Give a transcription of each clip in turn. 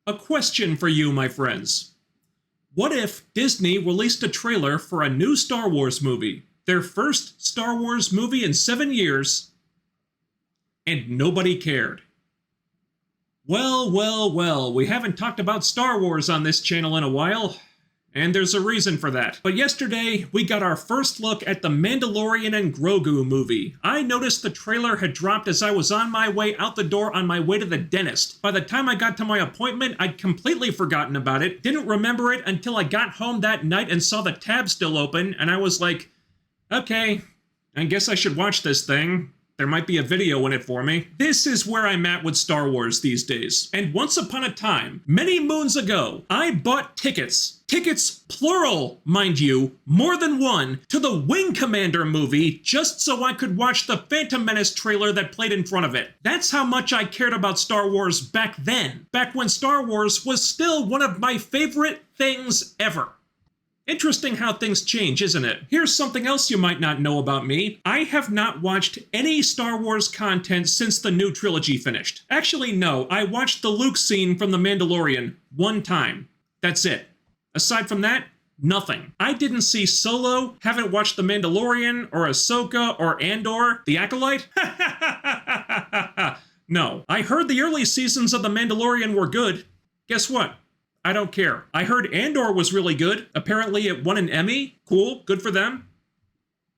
A question for you, my friends. What if Disney released a trailer for a new Star Wars movie, their first Star Wars movie in 7 years, and nobody cared? Well, we haven't talked about Star Wars on this channel in a while, and there's a reason for that. But yesterday, we got our first look at the Mandalorian and Grogu movie. I noticed the trailer had dropped as I was on my way out the door on my way to the dentist. By the time I got to my appointment, I'd completely forgotten about it, didn't remember it until I got home that night and saw the tab still open, and I was like, okay, I guess I should watch this thing. There might be a video in it for me. This is where I'm at with Star Wars these days. And once upon a time, many moons ago, I bought tickets, plural, mind you, more than one, to the Wing Commander movie just so I could watch the Phantom Menace trailer that played in front of it. That's how much I cared about Star Wars back then, back when Star Wars was still one of my favorite things ever. Interesting how things change, isn't it? Here's something else you might not know about me. I have not watched any Star Wars content since the new trilogy finished. Actually, no, I watched the Luke scene from The Mandalorian one time. That's it. Aside from that, nothing. I didn't see Solo, haven't watched The Mandalorian, or Ahsoka, or Andor, The Acolyte. No. I heard the early seasons of The Mandalorian were good. Guess what? I don't care. I heard Andor was really good. Apparently it won an Emmy. Cool, good for them.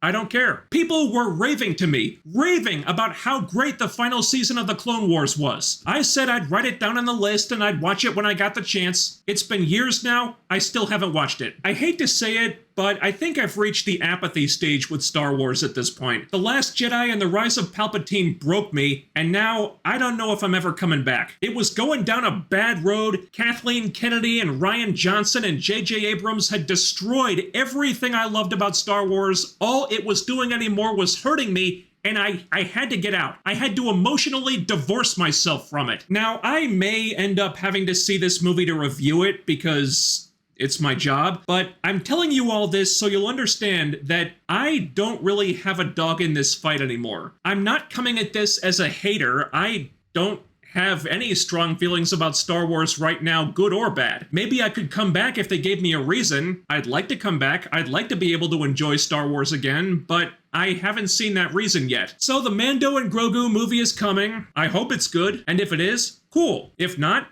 I don't care. People were raving to me, raving about how great the final season of the Clone Wars was. I said I'd write it down on the list and I'd watch it when I got the chance. It's been years now, I still haven't watched it. I hate to say it, but I think I've reached the apathy stage with Star Wars at this point. The Last Jedi and the Rise of Palpatine broke me, and now I don't know if I'm ever coming back. It was going down a bad road. Kathleen Kennedy and Rian Johnson and J.J. Abrams had destroyed everything I loved about Star Wars. All it was doing anymore was hurting me, and I had to get out. I had to emotionally divorce myself from it. Now, I may end up having to see this movie to review it because it's my job, but I'm telling you all this so you'll understand that I don't really have a dog in this fight anymore. I'm not coming at this as a hater. I don't have any strong feelings about Star Wars right now, good or bad. Maybe I could come back if they gave me a reason. I'd like to come back. I'd like to be able to enjoy Star Wars again, but I haven't seen that reason yet. So the Mando and Grogu movie is coming. I hope it's good, and if it is, cool. If not,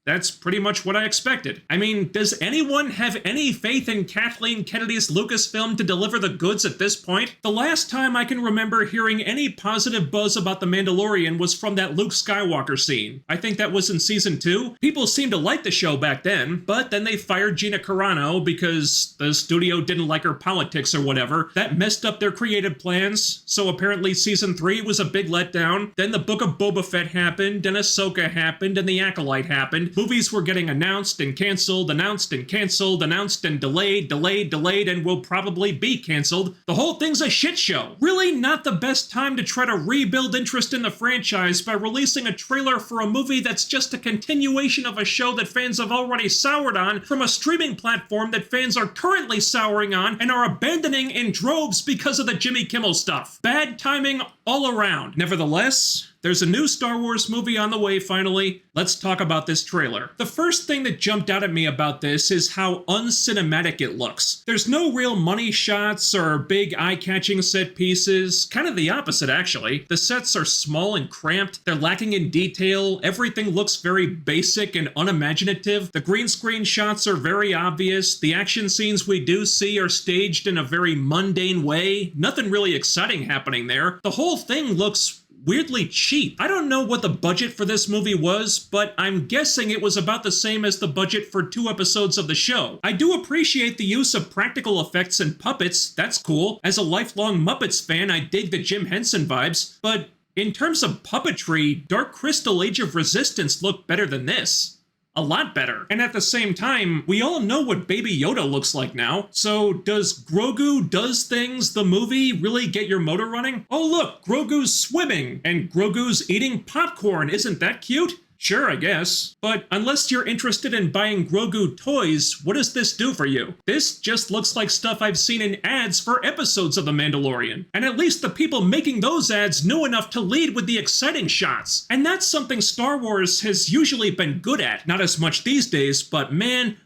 that's pretty much what I expected. I mean, does anyone have any faith in Kathleen Kennedy's Lucasfilm to deliver the goods at this point? The last time I can remember hearing any positive buzz about The Mandalorian was from that Luke Skywalker scene. I think that was in season 2. People seemed to like the show back then, but then they fired Gina Carano because the studio didn't like her politics or whatever. That messed up their creative plans, so apparently season 3 was a big letdown. Then the Book of Boba Fett happened, and Ahsoka happened, and The Acolyte happened. Movies were getting announced and canceled, announced and canceled, announced and delayed, and will probably be canceled. The whole thing's a shit show. Really not the best time to try to rebuild interest in the franchise by releasing a trailer for a movie that's just a continuation of a show that fans have already soured on from a streaming platform that fans are currently souring on and are abandoning in droves because of the Jimmy Kimmel stuff. Bad timing all around. Nevertheless, there's a new Star Wars movie on the way finally. Let's talk about this trailer. The first thing that jumped out at me about this is how uncinematic it looks. There's no real money shots or big eye-catching set pieces. Kind of the opposite, actually. The sets are small and cramped. They're lacking in detail. Everything looks very basic and unimaginative. The green screen shots are very obvious. The action scenes we do see are staged in a very mundane way. Nothing really exciting happening there. The whole thing looks weirdly cheap. I don't know what the budget for this movie was, but I'm guessing it was about the same as the budget for 2 episodes of the show. I do appreciate the use of practical effects and puppets, that's cool. As a lifelong Muppets fan, I dig the Jim Henson vibes, but in terms of puppetry, Dark Crystal Age of Resistance looked better than this. A lot better. And at the same time, we all know what Baby Yoda looks like now. So does Grogu Does Things, the movie, really get your motor running? Oh look, Grogu's swimming, and Grogu's eating popcorn. Isn't that cute? Sure, I guess. But unless you're interested in buying Grogu toys, what does this do for you? This just looks like stuff I've seen in ads for episodes of The Mandalorian. And at least the people making those ads knew enough to lead with the exciting shots. And that's something Star Wars has usually been good at. Not as much these days, but man,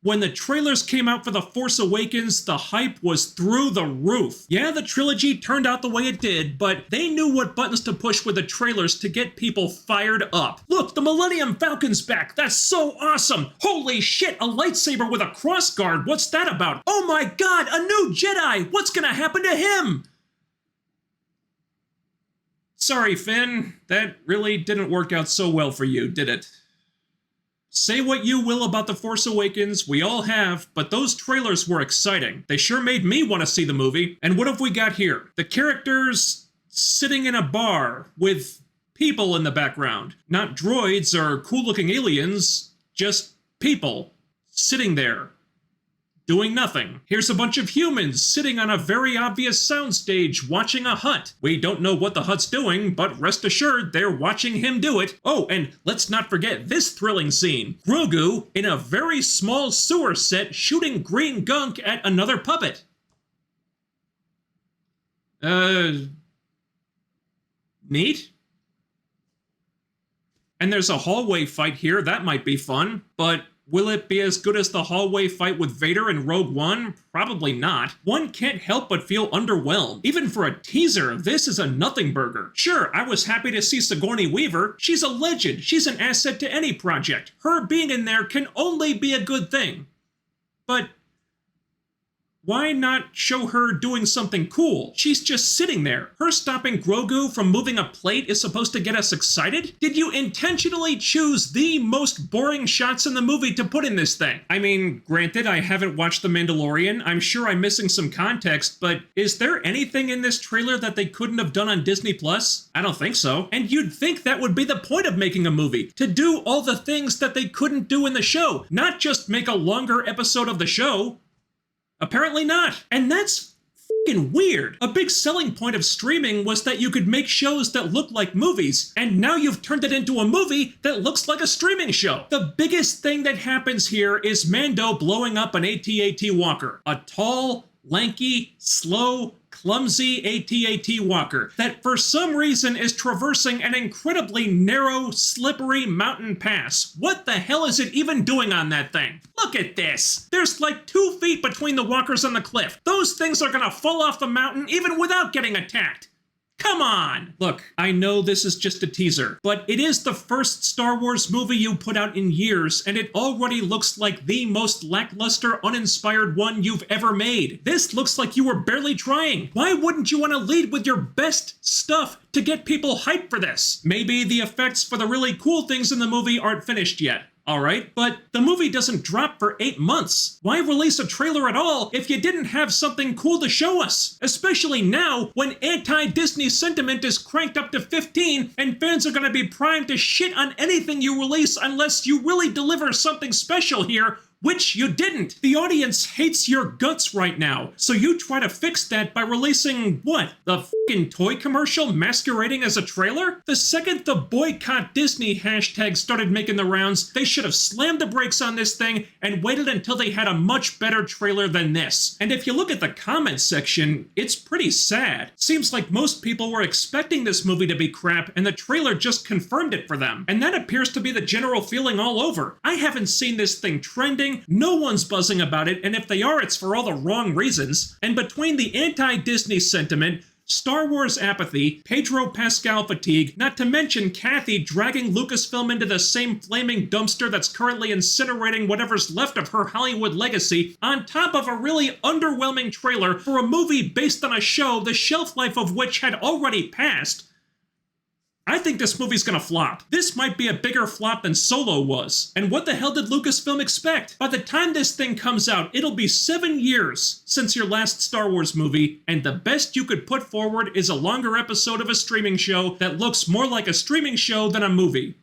when the trailers came out for The Force Awakens, the hype was through the roof. Yeah, the trilogy turned out the way it did, but they knew what buttons to push with the trailers to get people fired up. Look, the Millennium Falcon's back! That's so awesome! Holy shit, a lightsaber with a crossguard! What's that about? Oh my god, a new Jedi! What's gonna happen to him? Sorry, Finn, that really didn't work out so well for you, did it? Say what you will about The Force Awakens, we all have, but those trailers were exciting. They sure made me want to see the movie. And what have we got here? The characters sitting in a bar with people in the background. Not droids or cool-looking aliens, just people sitting there, doing nothing. Here's a bunch of humans sitting on a very obvious soundstage watching a hut. We don't know what the hut's doing, but rest assured they're watching him do it. Oh, and let's not forget this thrilling scene. Grogu in a very small sewer set shooting green gunk at another puppet. Neat? And there's a hallway fight here, that might be fun, but will it be as good as the hallway fight with Vader in Rogue One? Probably not. One can't help but feel underwhelmed. Even for a teaser, this is a nothing burger. Sure, I was happy to see Sigourney Weaver. She's a legend. She's an asset to any project. Her being in there can only be a good thing. But why not show her doing something cool? She's just sitting there. Her stopping Grogu from moving a plate is supposed to get us excited? Did you intentionally choose the most boring shots in the movie to put in this thing? I mean, granted, I haven't watched The Mandalorian. I'm sure I'm missing some context, but is there anything in this trailer that they couldn't have done on Disney Plus? I don't think so. And you'd think that would be the point of making a movie, to do all the things that they couldn't do in the show, not just make a longer episode of the show. Apparently not. And that's f***ing weird. A big selling point of streaming was that you could make shows that look like movies, and now you've turned it into a movie that looks like a streaming show. The biggest thing that happens here is Mando blowing up an AT-AT walker. A tall, lanky, slow, clumsy AT-AT walker that for some reason is traversing an incredibly narrow, slippery mountain pass. What the hell is it even doing on that thing? Look at this! There's like 2 feet between the walkers and the cliff. Those things are gonna fall off the mountain even without getting attacked. Come on! Look, I know this is just a teaser, but it is the first Star Wars movie you put out in years, and it already looks like the most lackluster, uninspired one you've ever made. This looks like you were barely trying. Why wouldn't you want to lead with your best stuff to get people hyped for this? Maybe the effects for the really cool things in the movie aren't finished yet. Alright, but the movie doesn't drop for 8 months. Why release a trailer at all if you didn't have something cool to show us? Especially now, when anti-Disney sentiment is cranked up to 15, and fans are gonna be primed to shit on anything you release unless you really deliver something special here, which you didn't. The audience hates your guts right now, so you try to fix that by releasing, what, the f***ing toy commercial masquerading as a trailer? The second the boycott Disney hashtag started making the rounds, they should have slammed the brakes on this thing and waited until they had a much better trailer than this. And if you look at the comments section, it's pretty sad. Seems like most people were expecting this movie to be crap, and the trailer just confirmed it for them. And that appears to be the general feeling all over. I haven't seen this thing trending. No one's buzzing about it, and if they are, it's for all the wrong reasons. And between the anti-Disney sentiment, Star Wars apathy, Pedro Pascal fatigue, not to mention Kathy dragging Lucasfilm into the same flaming dumpster that's currently incinerating whatever's left of her Hollywood legacy, on top of a really underwhelming trailer for a movie based on a show the shelf life of which had already passed, I think this movie's gonna flop. This might be a bigger flop than Solo was. And what the hell did Lucasfilm expect? By the time this thing comes out, it'll be 7 years since your last Star Wars movie, and the best you could put forward is a longer episode of a streaming show that looks more like a streaming show than a movie.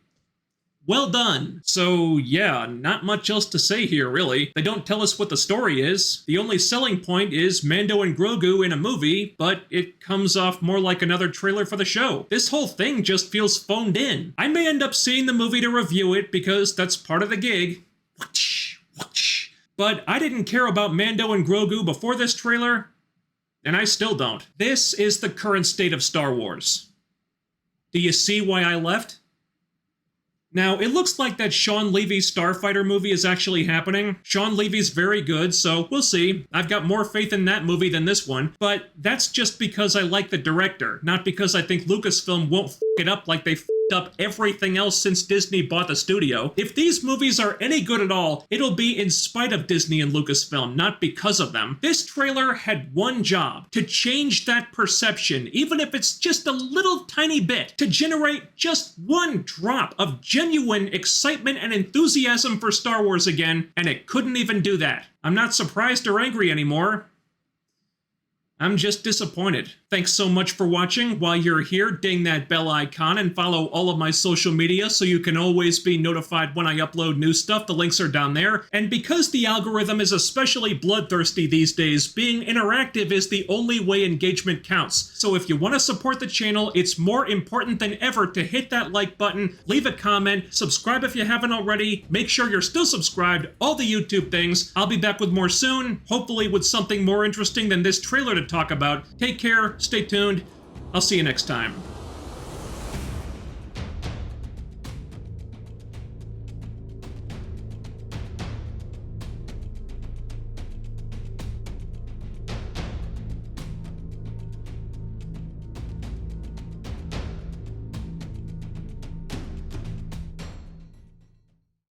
Well done. So yeah, not much else to say here really. They don't tell us what the story is. The only selling point is Mando and Grogu in a movie, but it comes off more like another trailer for the show. This whole thing just feels phoned in. I may end up seeing the movie to review it because that's part of the gig. But I didn't care about Mando and Grogu before this trailer, and I still don't. This is the current state of Star Wars. Do you see why I left? Now, it looks like that Sean Levy's Starfighter movie is actually happening. Sean Levy's very good, so we'll see. I've got more faith in that movie than this one, but that's just because I like the director, not because I think Lucasfilm won't f*** it up like they f***ed up everything else since Disney bought the studio. If these movies are any good at all, it'll be in spite of Disney and Lucasfilm, not because of them. This trailer had one job: to change that perception, even if it's just a little tiny bit, to generate just one drop of genuine excitement and enthusiasm for Star Wars again, and it couldn't even do that. I'm not surprised or angry anymore. I'm just disappointed. Thanks so much for watching. While you're here, ding that bell icon and follow all of my social media so you can always be notified when I upload new stuff. The links are down there. And because the algorithm is especially bloodthirsty these days, being interactive is the only way engagement counts. So if you want to support the channel, it's more important than ever to hit that like button, leave a comment, subscribe if you haven't already, make sure you're still subscribed, all the YouTube things. I'll be back with more soon, hopefully with something more interesting than this trailer to talk about. Take care, stay tuned, I'll see you next time.